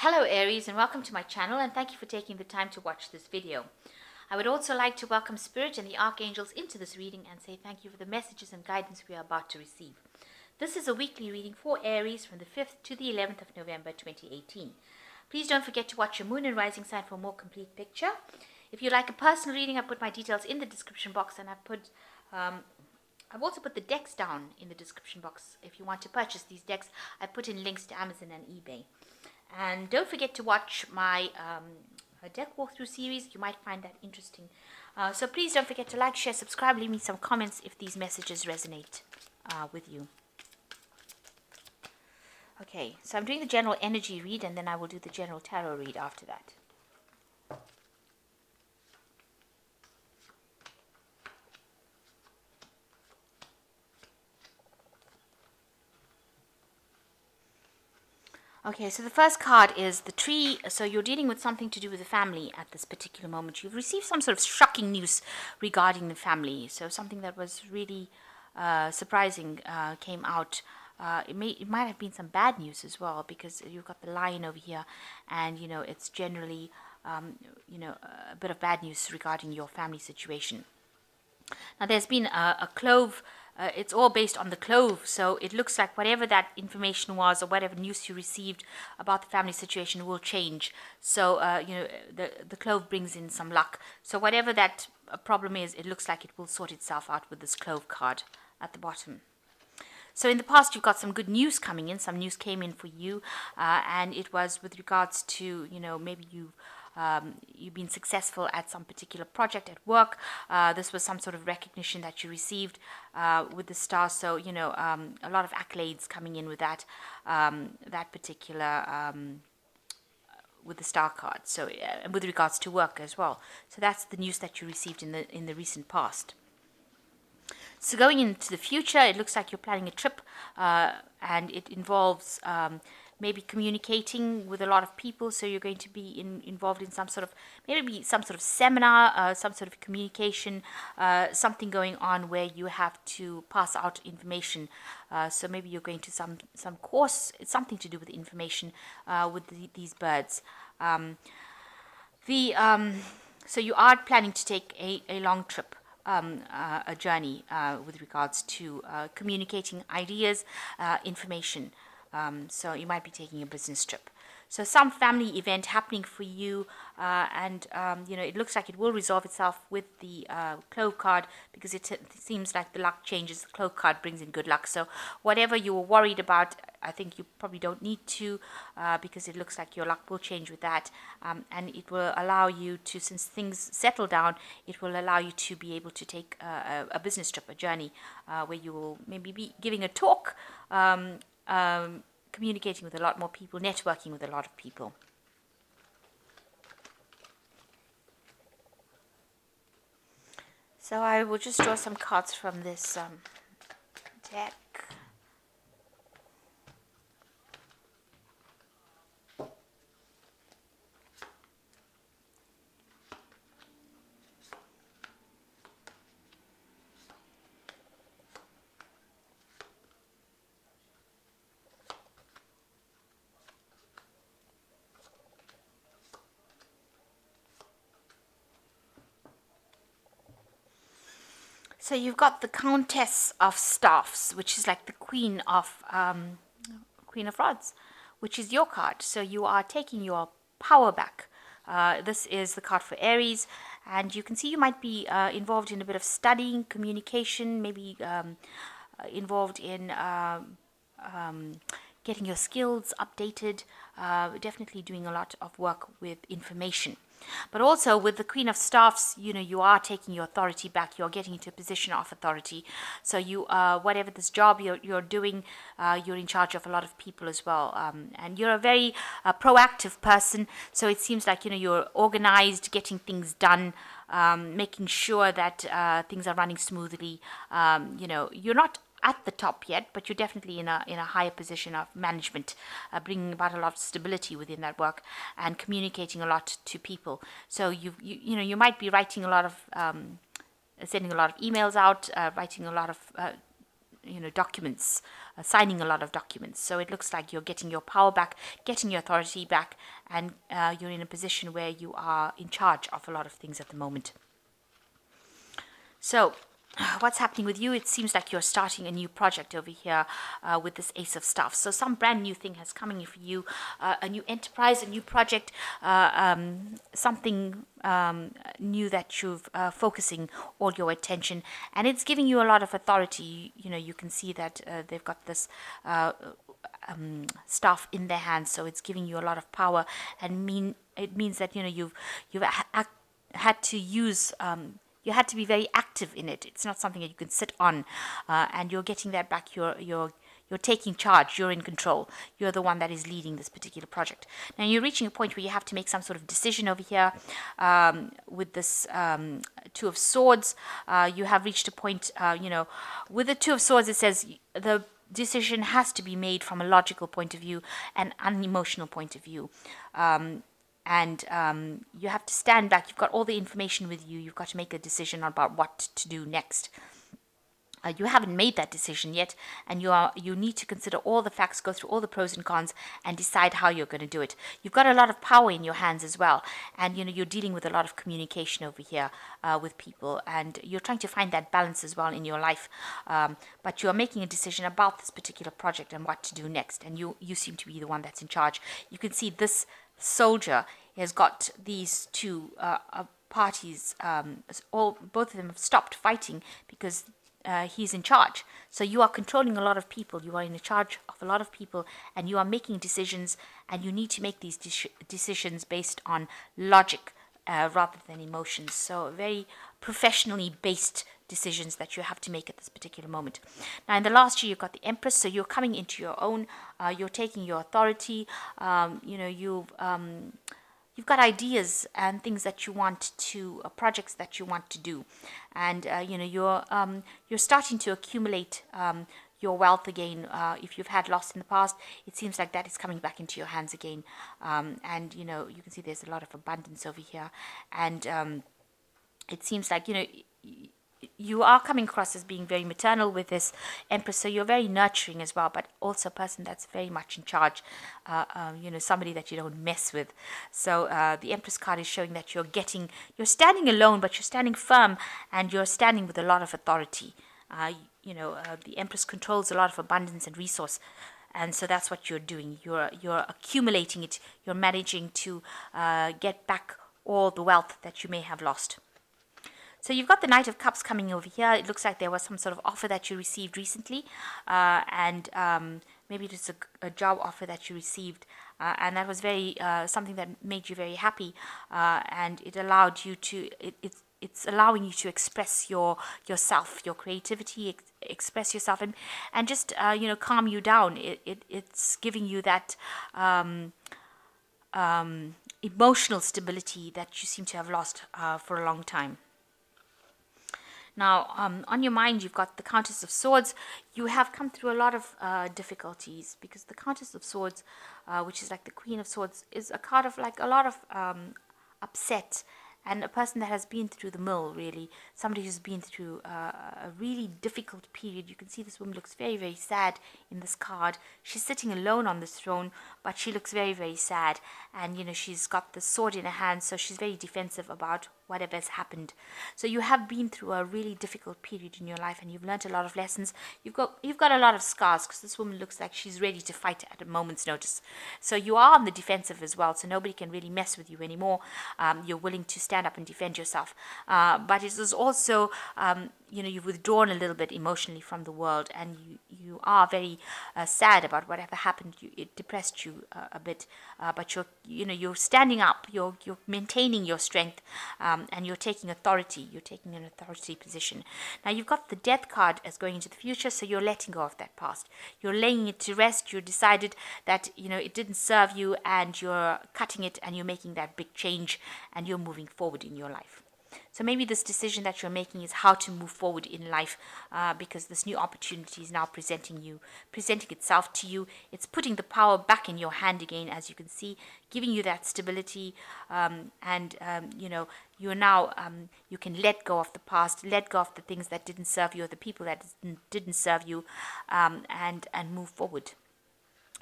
Hello Aries, and welcome to my channel, and thank you for taking the time to watch this video. I would also like to welcome Spirit and the Archangels into this reading and say thank you for the messages and guidance we are about to receive. This is a weekly reading for Aries from the 5th to the 11th of November 2018. Please don't forget to watch your moon and rising sign for a more complete picture. If you'd like a personal reading, I put my details in the description box, and I've also put the decks down in the description box. If you want to purchase these decks, I put in links to Amazon and eBay. And don't forget to watch my deck walkthrough series. You might find that interesting. So please don't forget to like, share, subscribe, leave me some comments if these messages resonate with you. Okay, so I'm doing the general energy read, and then I will do the general tarot read after that. Okay, so the first card is the tree. So you're dealing with something to do with the family at this particular moment. You've received some sort of shocking news regarding the family. So something that was really surprising came out. It might have been some bad news as well, because you've got the lion over here, and it's generally a bit of bad news regarding your family situation. Now there's been a clove. It's all based on the clove, so it looks like whatever that information was or whatever news you received about the family situation will change. So the clove brings in some luck. So whatever that problem is, it looks like it will sort itself out with this clove card at the bottom. So in the past, you've got some good news coming in. Some news came in for you, and it was with regards to maybe you've been successful at some particular project at work. This was some sort of recognition that you received with the star. So a lot of accolades coming in with that particular with the star card. So and with regards to work as well. So that's the news that you received in the recent past. So going into the future, it looks like you're planning a trip, and it involves maybe communicating with a lot of people. So you're going to be involved in some sort of seminar, some sort of communication, something going on where you have to pass out information. So maybe you're going to some course. It's something to do with information with these birds. So you are planning to take a long trip. A journey with regards to communicating ideas, information. So you might be taking a business trip. So some family event happening for you, and it looks like it will resolve itself with the clove card, because it seems like the luck changes. The clove card brings in good luck. So whatever you were worried about, I think you probably don't need to, because it looks like your luck will change with that, and it will allow you to, since things settle down, it will allow you to be able to take a business trip, a journey, where you will maybe be giving a talk, communicating with a lot more people, networking with a lot of people. So I will just draw some cards from this deck. So you've got the Countess of Staffs, which is like the Queen of Rods, which is your card. So you are taking your power back. This is the card for Aries, and you can see you might be involved in a bit of studying, communication, maybe involved in getting your skills updated, definitely doing a lot of work with information. But also with the Queen of Staffs, you are taking your authority back. You're getting into a position of authority. So you, whatever this job you're doing, you're in charge of a lot of people as well. And you're a very proactive person. So it seems like, you're organized, getting things done, making sure that things are running smoothly. You're not at the top yet, but you're definitely in a higher position of management, bringing about a lot of stability within that work and communicating a lot to people. So you might be writing a lot of, sending a lot of emails out, writing a lot of documents, signing a lot of documents. So it looks like you're getting your power back, getting your authority back, and you're in a position where you are in charge of a lot of things at the moment. So what's happening with you? It seems like you're starting a new project over here with this Ace of Staffs. So some brand new thing has coming for you, a new enterprise, a new project, something new that you've focusing all your attention, and it's giving you a lot of authority. You can see that they've got this staff in their hands, so it's giving you a lot of power, and it means that you've had to use. You had to be very active in it. It's not something that you can sit on, and you're getting that back. You're taking charge. You're in control. You're the one that is leading this particular project. Now you're reaching a point where you have to make some sort of decision over here with this Two of Swords. You have reached a point, with the Two of Swords. It says the decision has to be made from a logical point of view and an emotional point of view. And you have to stand back. You've got all the information with you. You've got to make a decision about what to do next. You haven't made that decision yet, and you need to consider all the facts, go through all the pros and cons, and decide how you're going to do it. You've got a lot of power in your hands as well, and you're dealing with a lot of communication over here with people, and you're trying to find that balance as well in your life. But you are making a decision about this particular project and what to do next, and you seem to be the one that's in charge. You can see this soldier has got these two parties. Both of them have stopped fighting because he's in charge. So you are controlling a lot of people. You are in charge of a lot of people, and you are making decisions. And you need to make these decisions based on logic rather than emotions. So very professionally based decisions that you have to make at this particular moment. Now in the last year you've got the Empress, so you're coming into your own, you're taking your authority, you've got ideas and things that you want to, projects that you want to do, and you're starting to accumulate your wealth again. If you've had loss in the past, it seems like that is coming back into your hands again, and you can see there's a lot of abundance over here, and it seems like you are coming across as being very maternal with this Empress, so you're very nurturing as well, but also a person that's very much in charge, somebody that you don't mess with. So the Empress card is showing that you're standing alone, but you're standing firm, and you're standing with a lot of authority. The Empress controls a lot of abundance and resource, and so that's what you're doing. You're accumulating it. You're managing to get back all the wealth that you may have lost. So you've got the Knight of Cups coming over here. It looks like there was some sort of offer that you received recently, and maybe it's a job offer that you received, and that was very something that made you very happy, and it allowed you to. It's allowing you to express yourself, your creativity, express yourself, and just calm you down. It's giving you that emotional stability that you seem to have lost for a long time. Now, on your mind, you've got the Countess of Swords. You have come through a lot of difficulties, because the Countess of Swords, which is like the Queen of Swords, is a card of like a lot of upset, and a person that has been through the mill, really. Somebody who's been through a really difficult period. You can see this woman looks very, very sad in this card. She's sitting alone on this throne, but she looks very, very sad. And, she's got the sword in her hand, so she's very defensive about whatever has happened. So you have been through a really difficult period in your life, and you've learned a lot of lessons. You've got a lot of scars, because this woman looks like she's ready to fight at a moment's notice. So you are on the defensive as well, so nobody can really mess with you anymore. You're willing to stand up and defend yourself. But it is also, you've withdrawn a little bit emotionally from the world, and you are very sad about whatever happened. It depressed you a bit, but you're standing up. You're maintaining your strength, and you're taking authority. You're taking an authority position. Now you've got the Death card as going into the future, so you're letting go of that past. You're laying it to rest. You decided that it didn't serve you, and you're cutting it, and you're making that big change, and you're moving forward in your life. So maybe this decision that you're making is how to move forward in life, because this new opportunity is now presenting itself to you. It's putting the power back in your hand again, as you can see, giving you that stability, and you're now, you can let go of the past, let go of the things that didn't serve you, or the people that didn't serve you, and move forward,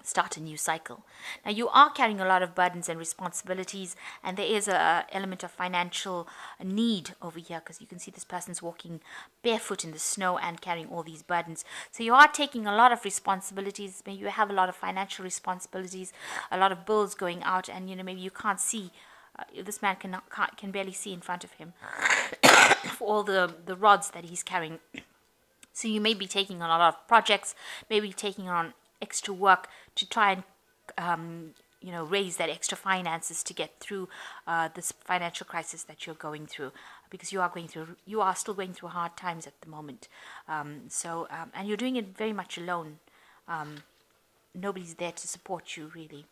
start a new cycle. Now, you are carrying a lot of burdens and responsibilities, and there is a element of financial need over here, because you can see this person's walking barefoot in the snow and carrying all these burdens. So you are taking a lot of responsibilities. Maybe you have a lot of financial responsibilities, a lot of bills going out, and maybe you can't see. This man can barely see in front of him for all the rods that he's carrying. So you may be taking on a lot of projects, maybe taking on extra work to try and raise that extra finances to get through this financial crisis that you're going through, because you are still going through hard times at the moment. And you're doing it very much alone. Nobody's there to support you, really.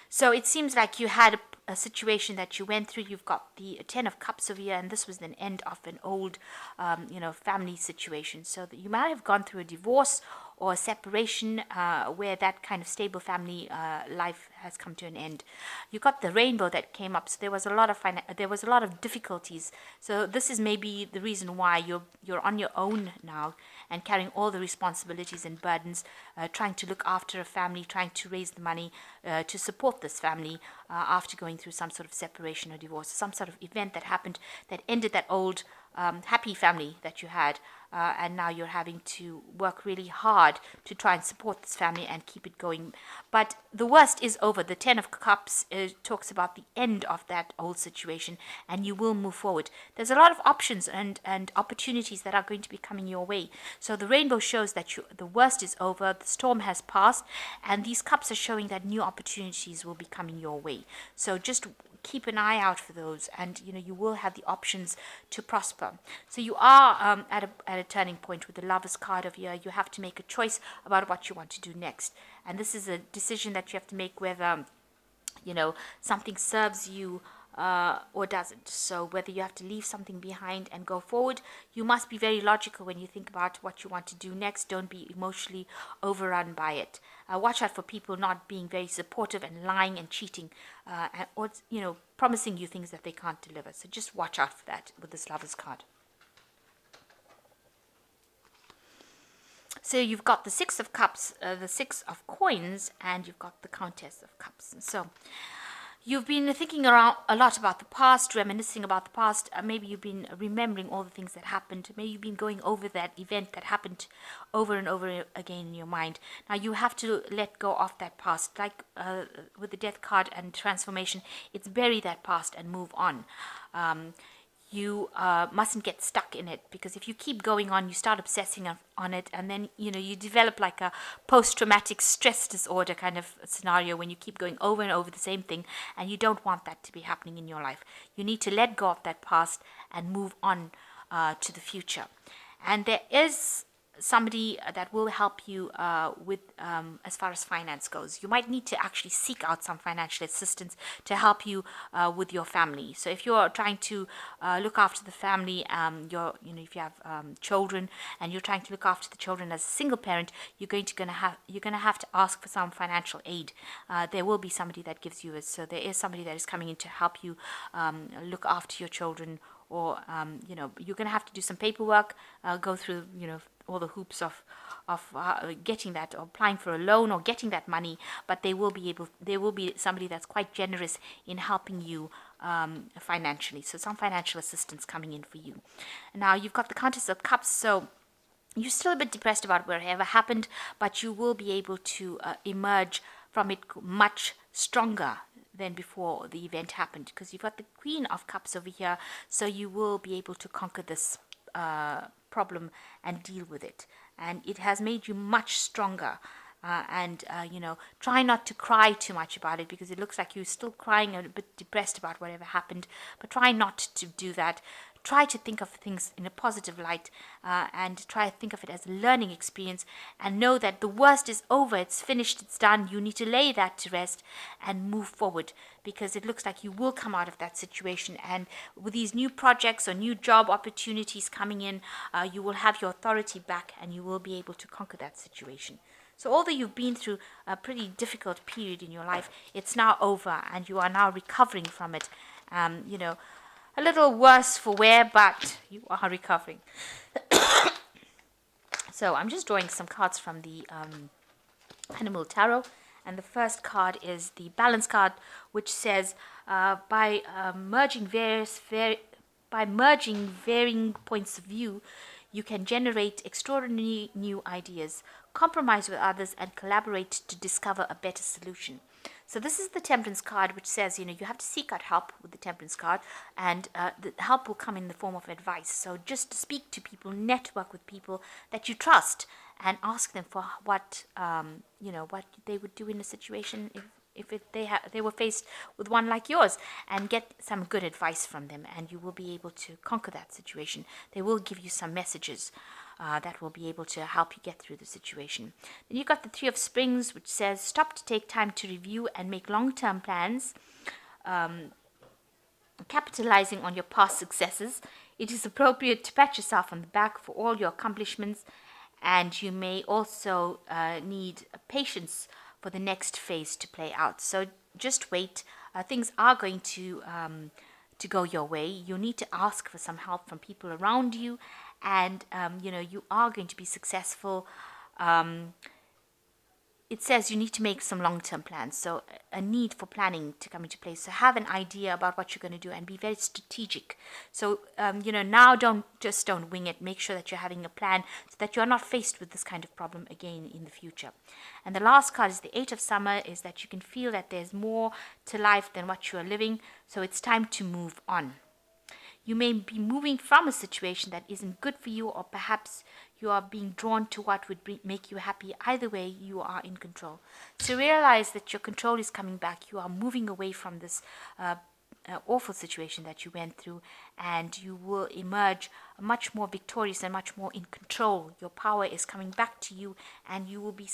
So it seems like you had a situation that you went through. You've got the Ten of Cups over here, and this was the end of an old, family situation. So that you might have gone through a divorce or a separation, where that kind of stable family life has come to an end. You got the rainbow that came up, so there was a lot of difficulties. So this is maybe the reason why you're on your own now and carrying all the responsibilities and burdens, trying to look after a family, trying to raise the money to support this family after going through some sort of separation or divorce, some sort of event that happened that ended that old happy family that you had, and now you're having to work really hard to try and support this family and keep it going. But the worst is over. The Ten of Cups talks about the end of that old situation, and you will move forward. There's a lot of options and opportunities that are going to be coming your way. So the rainbow shows that the worst is over, the storm has passed, and these cups are showing that new opportunities will be coming your way. So just keep an eye out for those, and you will have the options to prosper. So you are at a turning point with the Lover's card of here. You have to make a choice about what you want to do next, and this is a decision that you have to make whether something serves you or doesn't. So whether you have to leave something behind and go forward, you must be very logical when you think about what you want to do next. Don't be emotionally overrun by it. Watch out for people not being very supportive and lying and cheating, or promising you things that they can't deliver. So just watch out for that with this Lover's card. So you've got the Six of Cups, the Six of Coins, and you've got the Countess of Cups. So you've been thinking around a lot about the past, reminiscing about the past. Maybe you've been remembering all the things that happened. Maybe you've been going over that event that happened over and over again in your mind. Now you have to let go of that past. Like with the Death card and transformation, it's bury that past and move on. You mustn't get stuck in it, because if you keep going on, you start obsessing on it, and then you develop like a post-traumatic stress disorder kind of scenario when you keep going over and over the same thing, and you don't want that to be happening in your life. You need to let go of that past and move on to the future. And there is somebody that will help you with as far as finance goes. You might need to actually seek out some financial assistance to help you with your family. So if you're trying to look after the family, if you have children and you're trying to look after the children as a single parent, you're going to have to ask for some financial aid. There will be somebody that gives you it. So there is somebody that is coming in to help you look after your children, or you're going to have to do some paperwork, go through all the hoops of getting that, or applying for a loan, or getting that money. But there will be somebody that's quite generous in helping you financially. So some financial assistance coming in for you. Now you've got the Countess of Cups. So you're still a bit depressed about whatever happened, but you will be able to emerge from it much stronger than before the event happened, because you've got the Queen of Cups over here. So you will be able to conquer this problem and deal with it, and it has made you much stronger. Try not to cry too much about it, because it looks like you're still crying, a bit depressed about whatever happened, but try not to do that. try to think of things in a positive light, and try to think of it as a learning experience, and know that the worst is over, it's finished, it's done. You need to lay that to rest and move forward, because it looks like you will come out of that situation. And with these new projects or new job opportunities coming in, you will have your authority back, and you will be able to conquer that situation. So although you've been through a pretty difficult period in your life, it's now over, and you are now recovering from it. A little worse for wear, but you are recovering. So I'm just drawing some cards from the Animal Tarot, and the first card is the Balance card, which says, by merging varying points of view, you can generate extraordinary new ideas, compromise with others, and collaborate to discover a better solution. So this is the Temperance card, which says, you have to seek out help with the Temperance card, and the help will come in the form of advice. So just speak to people, network with people that you trust, and ask them for what they would do in a situation if they were faced with one like yours, and get some good advice from them, and you will be able to conquer that situation. They will give you some messages that will be able to help you get through the situation. Then you've got the Three of Springs, which says, stop to take time to review and make long-term plans, capitalizing on your past successes. It is appropriate to pat yourself on the back for all your accomplishments, and you may also need patience for the next phase to play out. So just wait. Things are going to go your way. You need to ask for some help from people around you, and you are going to be successful. It says you need to make some long-term plans, so a need for planning to come into place. So have an idea about what you're going to do, and be very strategic. So now don't wing it. Make sure that you're having a plan, so that you're not faced with this kind of problem again in the future. And the last card is the Eight of Summer, is that you can feel that there's more to life than what you are living, so it's time to move on. You may be moving from a situation that isn't good for you, or perhaps you are being drawn to what would make you happy. Either way, you are in control. So realize that your control is coming back. You are moving away from this awful situation that you went through, and you will emerge much more victorious and much more in control. Your power is coming back to you, and you will be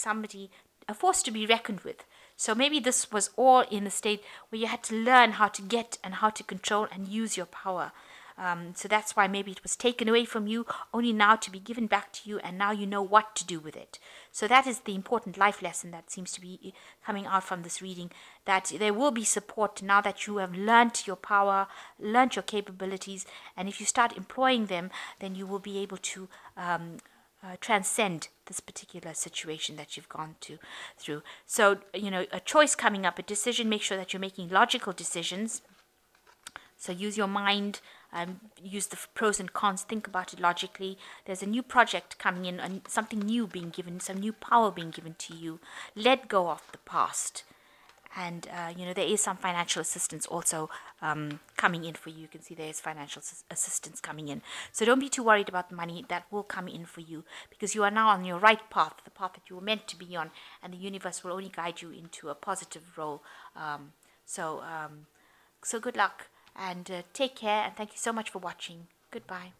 a force to be reckoned with. So maybe this was all in a state where you had to learn how to get and how to control and use your power. So that's why maybe it was taken away from you, only now to be given back to you, and now you know what to do with it. So that is the important life lesson that seems to be coming out from this reading, that there will be support now that you have learnt your power, learnt your capabilities, and if you start employing them, then you will be able to transcend this particular situation that you've gone through. So, a choice coming up, a decision, make sure that you're making logical decisions. So use your mind, use the pros and cons, think about it logically. There's a new project coming in, and something new being given, some new power being given to you. Let go of the past. And, there is some financial assistance also coming in for you. You can see there is financial assistance coming in. So don't be too worried about the money that will come in for you, because you are now on your right path, the path that you were meant to be on, and the universe will only guide you into a positive role. So good luck. And take care, and thank you so much for watching. Goodbye.